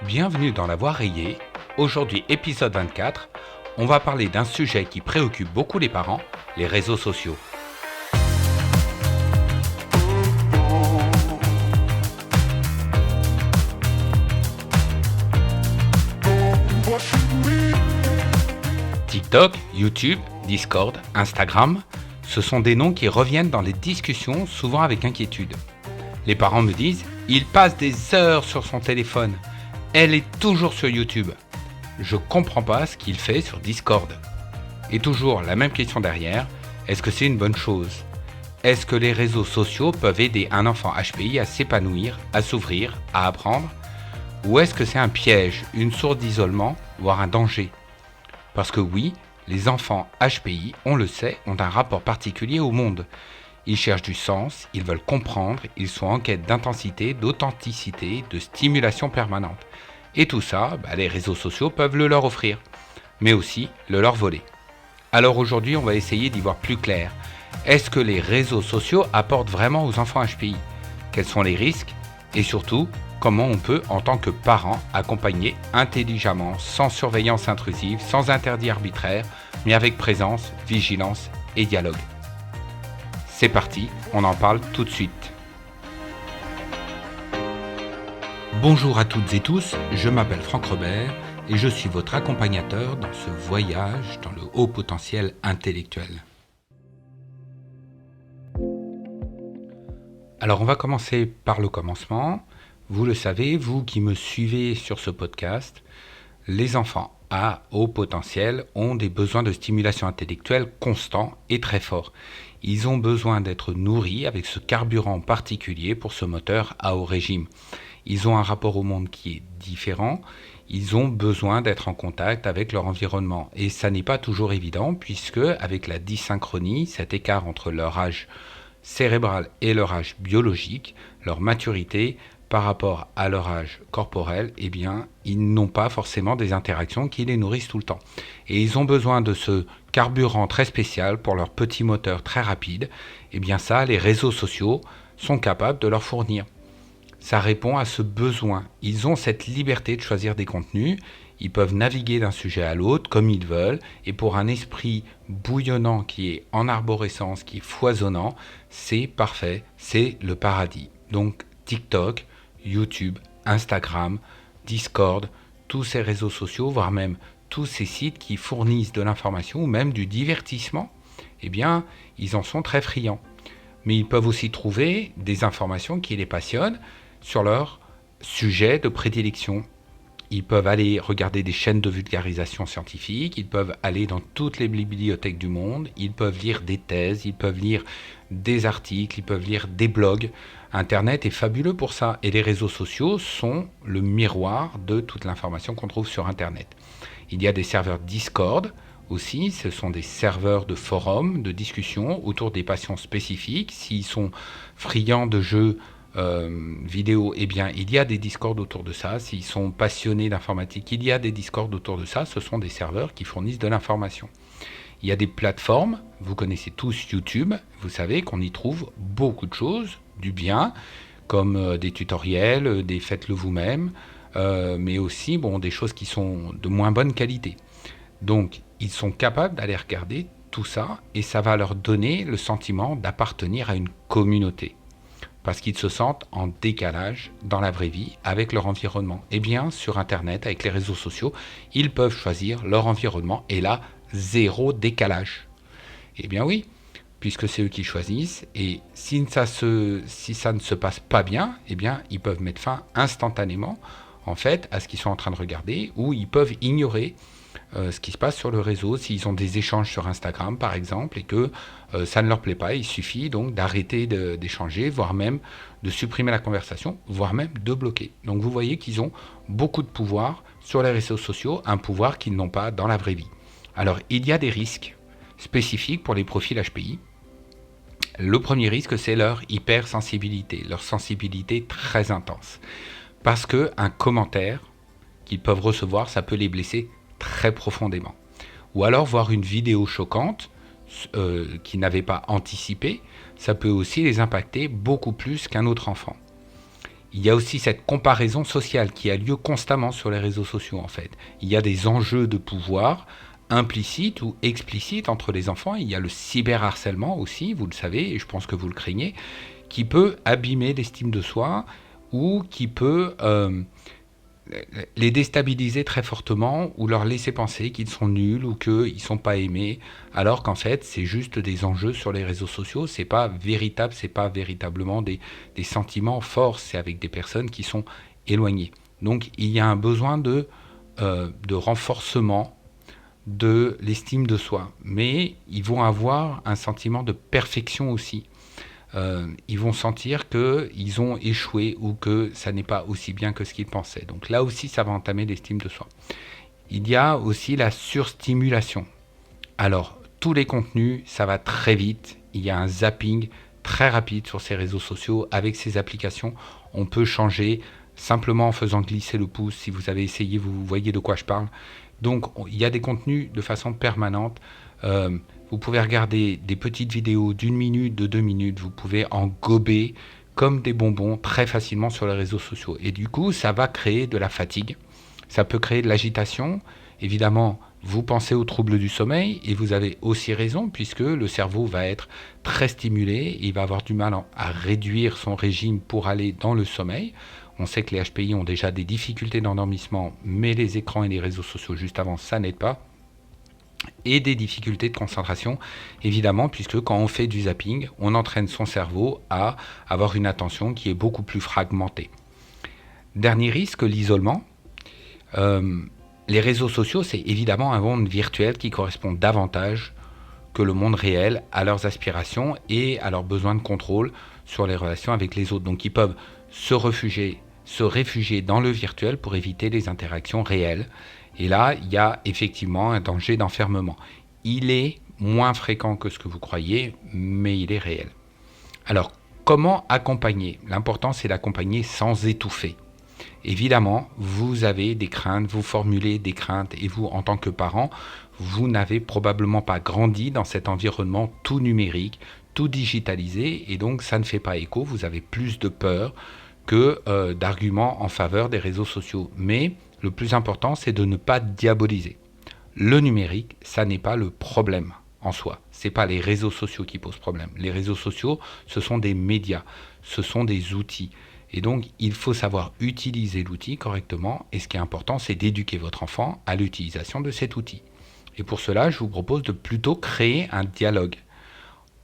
Bienvenue dans La Voix rayée. Aujourd'hui, épisode 24, on va parler d'un sujet qui préoccupe beaucoup les parents, les réseaux sociaux. TikTok, YouTube, Discord, Instagram, ce sont des noms qui reviennent dans les discussions, souvent avec inquiétude. Les parents me disent « Il passe des heures sur son téléphone. Elle est toujours sur YouTube. Je comprends pas ce qu'il fait sur Discord. » Et toujours la même question derrière, est-ce que c'est une bonne chose ? Est-ce que les réseaux sociaux peuvent aider un enfant HPI à s'épanouir, à s'ouvrir, à apprendre ? Ou est-ce que c'est un piège, une source d'isolement, voire un danger ? Parce que oui, les enfants HPI, on le sait, ont un rapport particulier au monde. Ils cherchent du sens, ils veulent comprendre, ils sont en quête d'intensité, d'authenticité, de stimulation permanente. Et tout ça, les réseaux sociaux peuvent le leur offrir, mais aussi le leur voler. Alors aujourd'hui, on va essayer d'y voir plus clair. Est-ce que les réseaux sociaux apportent vraiment aux enfants HPI ? Quels sont les risques ? Et surtout, comment on peut, en tant que parent, accompagner intelligemment, sans surveillance intrusive, sans interdit arbitraire, mais avec présence, vigilance et dialogue. C'est parti, on en parle tout de suite. Bonjour à toutes et tous, je m'appelle Franck Robert et je suis votre accompagnateur dans ce voyage dans le haut potentiel intellectuel. Alors on va commencer par le commencement. Vous le savez, vous qui me suivez sur ce podcast, les enfants à haut potentiel ont des besoins de stimulation intellectuelle constants et très forts. Ils ont besoin d'être nourris avec ce carburant particulier pour ce moteur à haut régime. Ils ont un rapport au monde qui est différent. Ils ont besoin d'être en contact avec leur environnement. Et ça n'est pas toujours évident puisque avec la dysynchronie, cet écart entre leur âge cérébral et leur âge biologique, leur maturité par rapport à leur âge corporel, ils n'ont pas forcément des interactions qui les nourrissent tout le temps. Et ils ont besoin de ce carburant très spécial pour leur petit moteur très rapide. Ça, les réseaux sociaux sont capables de leur fournir. Ça répond à ce besoin. Ils ont cette liberté de choisir des contenus. Ils peuvent naviguer d'un sujet à l'autre comme ils veulent. Et pour un esprit bouillonnant qui est en arborescence, qui est foisonnant, c'est parfait. C'est le paradis. Donc TikTok, YouTube, Instagram, Discord, tous ces réseaux sociaux, voire même tous ces sites qui fournissent de l'information ou même du divertissement, ils en sont très friands. Mais ils peuvent aussi trouver des informations qui les passionnent sur leur sujet de prédilection. Ils peuvent aller regarder des chaînes de vulgarisation scientifique, ils peuvent aller dans toutes les bibliothèques du monde, ils peuvent lire des thèses, ils peuvent lire des articles, ils peuvent lire des blogs. Internet est fabuleux pour ça et les réseaux sociaux sont le miroir de toute l'information qu'on trouve sur Internet. Il y a des serveurs Discord aussi, ce sont des serveurs de forums, de discussions autour des passions spécifiques. S'ils sont friands de jeux vidéo, il y a des Discord autour de ça. S'ils sont passionnés d'informatique, il y a des Discord autour de ça. Ce sont des serveurs qui fournissent de l'information. Il y a des plateformes, vous connaissez tous YouTube, vous savez qu'on y trouve beaucoup de choses, du bien, comme des tutoriels, des faites-le vous-même, mais aussi des choses qui sont de moins bonne qualité. Donc, ils sont capables d'aller regarder tout ça et ça va leur donner le sentiment d'appartenir à une communauté. Parce qu'ils se sentent en décalage dans la vraie vie avec leur environnement. Sur Internet, avec les réseaux sociaux, ils peuvent choisir leur environnement et là, zéro décalage. Oui, puisque c'est eux qui choisissent et si ça ne se passe pas bien, ils peuvent mettre fin instantanément à ce qu'ils sont en train de regarder ou ils peuvent ignorer ce qui se passe sur le réseau, s'ils ont des échanges sur Instagram par exemple et que ça ne leur plaît pas, il suffit donc d'arrêter d'échanger, voire même de supprimer la conversation, voire même de bloquer. Donc vous voyez qu'ils ont beaucoup de pouvoir sur les réseaux sociaux, un pouvoir qu'ils n'ont pas dans la vraie vie. Alors il y a des risques spécifiques pour les profils HPI. Le premier risque, c'est leur hypersensibilité, leur sensibilité très intense. Parce qu'un commentaire qu'ils peuvent recevoir, ça peut les blesser très profondément. Ou alors voir une vidéo choquante qu'ils n'avaient pas anticipé, ça peut aussi les impacter beaucoup plus qu'un autre enfant. Il y a aussi cette comparaison sociale qui a lieu constamment sur les réseaux sociaux en fait. Il y a des enjeux de pouvoir implicites ou explicites entre les enfants. Il y a le cyberharcèlement aussi, vous le savez, et je pense que vous le craignez, qui peut abîmer l'estime de soi ou qui peut les déstabiliser très fortement ou leur laisser penser qu'ils sont nuls ou qu'ils ne sont pas aimés, alors qu'en fait c'est juste des enjeux sur les réseaux sociaux, c'est pas véritable, c'est pas véritablement des sentiments forts, c'est avec des personnes qui sont éloignées. Donc il y a un besoin de renforcement de l'estime de soi, mais ils vont avoir un sentiment de perfection aussi. Ils vont sentir qu'ils ont échoué ou que ça n'est pas aussi bien que ce qu'ils pensaient. Donc là aussi, ça va entamer l'estime de soi. Il y a aussi la surstimulation. Alors, tous les contenus, ça va très vite. Il y a un zapping très rapide sur ces réseaux sociaux. Avec ces applications, on peut changer simplement en faisant glisser le pouce. Si vous avez essayé, vous voyez de quoi je parle. Donc, il y a des contenus de façon permanente. Vous pouvez regarder des petites vidéos d'1 minute, de 2 minutes. Vous pouvez en gober comme des bonbons très facilement sur les réseaux sociaux. Et du coup, ça va créer de la fatigue. Ça peut créer de l'agitation. Évidemment, vous pensez aux troubles du sommeil et vous avez aussi raison puisque le cerveau va être très stimulé. Il va avoir du mal à réduire son régime pour aller dans le sommeil. On sait que les HPI ont déjà des difficultés d'endormissement, mais les écrans et les réseaux sociaux juste avant, ça n'aide pas. Et des difficultés de concentration, évidemment, puisque quand on fait du zapping, on entraîne son cerveau à avoir une attention qui est beaucoup plus fragmentée. Dernier risque, l'isolement. Les réseaux sociaux, c'est évidemment un monde virtuel qui correspond davantage que le monde réel à leurs aspirations et à leurs besoins de contrôle sur les relations avec les autres. Donc ils peuvent se réfugier dans le virtuel pour éviter les interactions réelles. Et là, il y a effectivement un danger d'enfermement. Il est moins fréquent que ce que vous croyez, mais il est réel. Alors, comment accompagner ? L'important, c'est d'accompagner sans étouffer. Évidemment, vous avez des craintes, vous formulez des craintes et vous, en tant que parent, vous n'avez probablement pas grandi dans cet environnement tout numérique, tout digitalisé et donc ça ne fait pas écho, vous avez plus de peur que d'arguments en faveur des réseaux sociaux. Mais le plus important, c'est de ne pas diaboliser. Le numérique, ça n'est pas le problème en soi. Ce n'est pas les réseaux sociaux qui posent problème. Les réseaux sociaux, ce sont des médias, ce sont des outils. Et donc, il faut savoir utiliser l'outil correctement. Et ce qui est important, c'est d'éduquer votre enfant à l'utilisation de cet outil. Et pour cela, je vous propose de plutôt créer un dialogue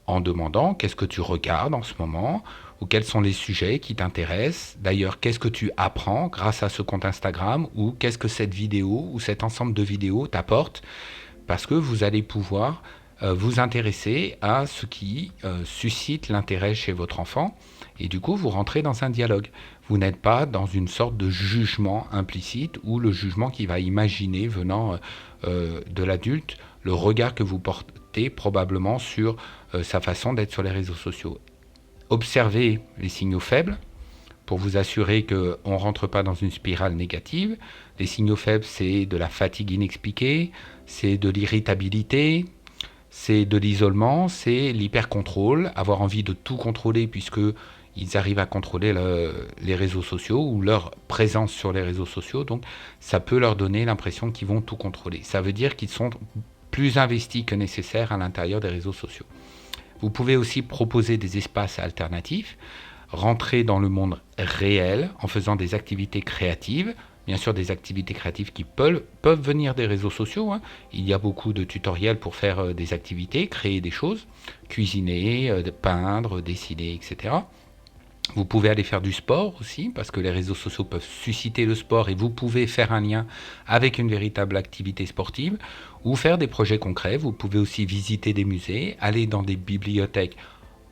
en demandant qu'est-ce que tu regardes en ce moment ou quels sont les sujets qui t'intéressent. D'ailleurs, qu'est-ce que tu apprends grâce à ce compte Instagram ou qu'est-ce que cette vidéo ou cet ensemble de vidéos t'apporte parce que vous allez pouvoir vous intéresser à ce qui suscite l'intérêt chez votre enfant et du coup vous rentrez dans un dialogue. Vous n'êtes pas dans une sorte de jugement implicite ou le jugement qui va imaginer venant de l'adulte le regard que vous portez probablement sur sa façon d'être sur les réseaux sociaux. Observez les signaux faibles pour vous assurer qu'on ne rentre pas dans une spirale négative. Les signaux faibles, c'est de la fatigue inexpliquée, c'est de l'irritabilité, c'est de l'isolement, c'est l'hypercontrôle, avoir envie de tout contrôler puisque ils arrivent à contrôler les réseaux sociaux ou leur présence sur les réseaux sociaux. Donc ça peut leur donner l'impression qu'ils vont tout contrôler. Ça veut dire qu'ils sont plus investis que nécessaire à l'intérieur des réseaux sociaux. Vous pouvez aussi proposer des espaces alternatifs, rentrer dans le monde réel en faisant des activités créatives, bien sûr des activités créatives qui peuvent venir des réseaux sociaux. Il y a beaucoup de tutoriels pour faire des activités, créer des choses, cuisiner, peindre, dessiner, etc. Vous pouvez aller faire du sport aussi, parce que les réseaux sociaux peuvent susciter le sport et vous pouvez faire un lien avec une véritable activité sportive ou faire des projets concrets. Vous pouvez aussi visiter des musées, aller dans des bibliothèques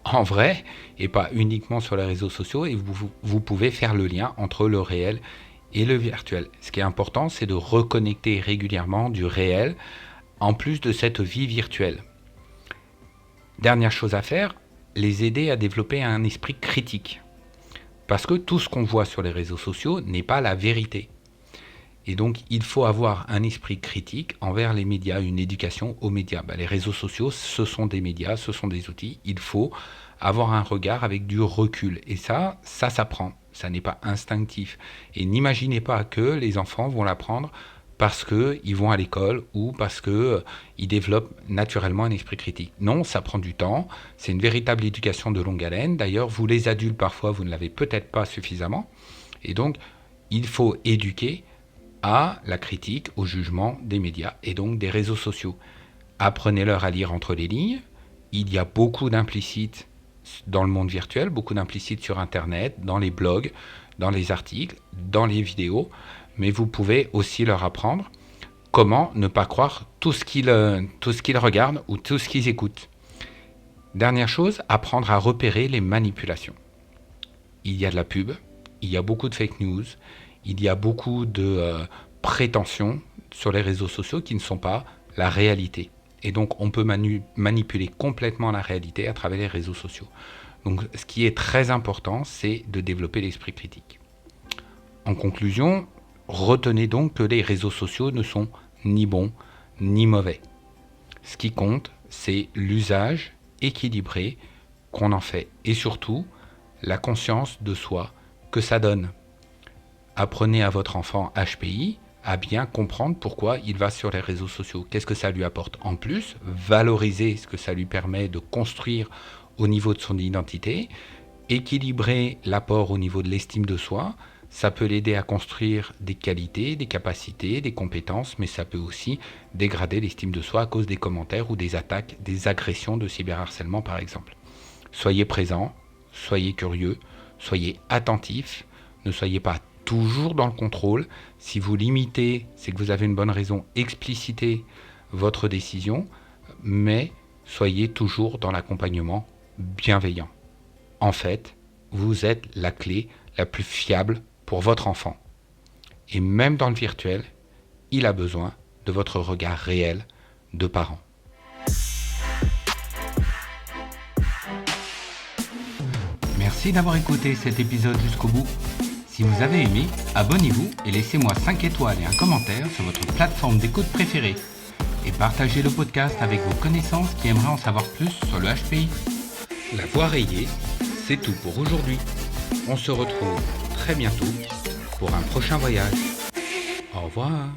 en vrai et pas uniquement sur les réseaux sociaux et vous pouvez faire le lien entre le réel et le virtuel. Ce qui est important, c'est de reconnecter régulièrement du réel en plus de cette vie virtuelle. Dernière chose à faire, les aider à développer un esprit critique. Parce que tout ce qu'on voit sur les réseaux sociaux n'est pas la vérité. Et donc, il faut avoir un esprit critique envers les médias, une éducation aux médias. Les réseaux sociaux, ce sont des médias, ce sont des outils. Il faut avoir un regard avec du recul. Et ça s'apprend. ça n'est pas instinctif. Et n'imaginez pas que les enfants vont l'apprendre parce qu'ils vont à l'école ou parce qu'ils développent naturellement un esprit critique. Non, ça prend du temps, c'est une véritable éducation de longue haleine. D'ailleurs, vous les adultes, parfois, vous ne l'avez peut-être pas suffisamment. Et donc, il faut éduquer à la critique, au jugement des médias et donc des réseaux sociaux. Apprenez-leur à lire entre les lignes. Il y a beaucoup d'implicites dans le monde virtuel, beaucoup d'implicites sur Internet, dans les blogs, dans les articles, dans les vidéos, mais vous pouvez aussi leur apprendre comment ne pas croire tout ce qu'ils regardent ou tout ce qu'ils écoutent. Dernière chose, apprendre à repérer les manipulations. Il y a de la pub, il y a beaucoup de fake news, il y a beaucoup de prétentions sur les réseaux sociaux qui ne sont pas la réalité. Et donc, on peut manipuler complètement la réalité à travers les réseaux sociaux. Donc, ce qui est très important, c'est de développer l'esprit critique. En conclusion, retenez donc que les réseaux sociaux ne sont ni bons ni mauvais. Ce qui compte, c'est l'usage équilibré qu'on en fait et surtout la conscience de soi que ça donne. Apprenez à votre enfant HPI à bien comprendre pourquoi il va sur les réseaux sociaux. Qu'est-ce que ça lui apporte en plus? Valoriser ce que ça lui permet de construire au niveau de son identité. Équilibrer l'apport au niveau de l'estime de soi. Ça peut l'aider à construire des qualités, des capacités, des compétences, mais ça peut aussi dégrader l'estime de soi à cause des commentaires ou des attaques, des agressions de cyberharcèlement par exemple. Soyez présent, soyez curieux, soyez attentif, ne soyez pas toujours dans le contrôle. Si vous limitez, c'est que vous avez une bonne raison, explicitez votre décision, mais soyez toujours dans l'accompagnement bienveillant. En fait, vous êtes la clé la plus fiable pour votre enfant. Et même dans le virtuel, il a besoin de votre regard réel de parent. Merci d'avoir écouté cet épisode jusqu'au bout. Si vous avez aimé, abonnez-vous et laissez-moi 5 étoiles et un commentaire sur votre plateforme d'écoute préférée. Et partagez le podcast avec vos connaissances qui aimeraient en savoir plus sur le HPI. La voix rayée, c'est tout pour aujourd'hui. On se retrouve très bientôt pour un prochain voyage. Au revoir.